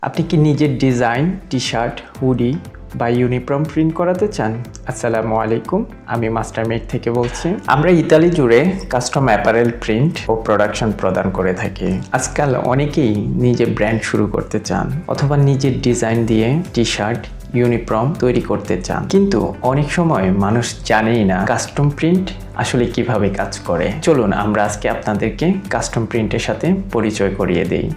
আপনি কি নিজের ডিজাইন টি-শার্ট, হুডি বা ইউনিফর্ম প্রিন্ট করাতে চান? আসসালামু আলাইকুম, আমি মাস্টারমেড থেকে বলছি। আমরা ইতালি জুড়ে কাস্টম অ্যাপারেল প্রিন্ট ও প্রোডাকশন প্রদান করে থাকি। আজকাল অনেকেই নিজের ব্র্যান্ড শুরু করতে চান অথবা নিজের ডিজাইন দিয়ে টি-শার্ট, ইউনিফর্ম তৈরি করতে চান, কিন্তু অনেক সময় মানুষ জানেই না কাস্টম প্রিন্ট আসলে কিভাবে কাজ করে। চলুন আমরা আজকে আপনাদেরকে কাস্টম প্রিন্টের সাথে পরিচয় করিয়ে দেই।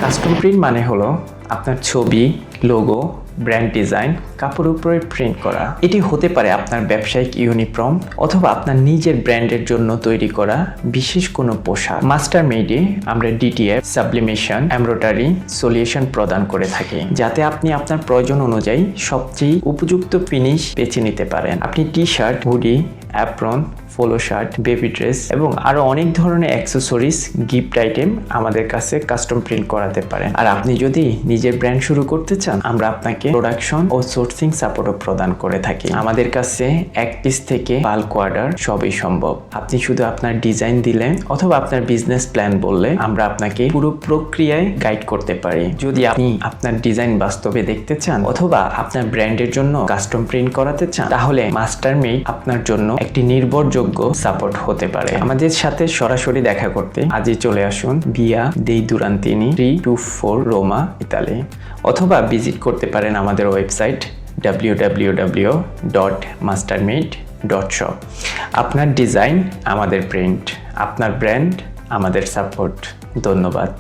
কাস্টম প্রিন্ট মানে হলো আপনার ছবি, লোগো, ব্র্যান্ড ডিজাইন কাপড়ের উপরে প্রিন্ট করা। এটি হতে পারে আপনার ব্যবসায়িক ইউনিফর্ম অথবা আপনার নিজের ব্র্যান্ডের জন্য তৈরি করা বিশেষ কোনো পোশাক। মাস্টারমেডে আমরা ডিটিএফ, সাবলিমেশন, এমব্রয়ডারি সলিউশন প্রদান করে থাকি, যাতে আপনি আপনার প্রয়োজন অনুযায়ী সবচেয়ে উপযুক্ত ফিনিশ বেছে নিতে পারেন। আপনি T shirt, hoodie, apron, polo shirt, baby dress এবং আরো অনেক ধরনের অ্যাক্সেসরিজ, গিফট আইটেম আমাদের কাছে কাস্টম প্রিন্ট করাতে পারেন। আর আপনি যদি নিজের ব্র্যান্ড শুরু করতে চান, আমরা আপনাকে প্রোডাকশন ও সোর্সিং সাপোর্টও প্রদান করে থাকি। আমাদের কাছে এক পিস থেকে বাল্ক অর্ডার সবই সম্ভব। আপনি শুধু আপনার ডিজাইন দিলেন অথবা আপনার বিজনেস প্ল্যান বললে আমরা আপনাকে পুরো প্রক্রিয়ায় গাইড করতে পারি। যদি আপনি আপনার ডিজাইন বাস্তবে দেখতে চান অথবা আপনার ব্র্যান্ডের জন্য কাস্টম প্রিন্ট করাতে চান, তাহলে মাস্টারমেড আপনার জন্য একটি নির্ভরযোগ্য সাপোর্ট হতে পারে। আমাদের সাথে সরাসরি দেখা করতে আজই চলে আসুন ভিয়া দেই দুরান্তিনি 324 রোমা, ইতালি, অথবা ভিজিট করতে পারেন আমাদের ওয়েবসাইট www.mastermade.shop। আপনার ডিজাইন আমাদের প্রিন্ট, আপনার ব্র্যান্ড আমাদের সাপোর্ট। ধন্যবাদ।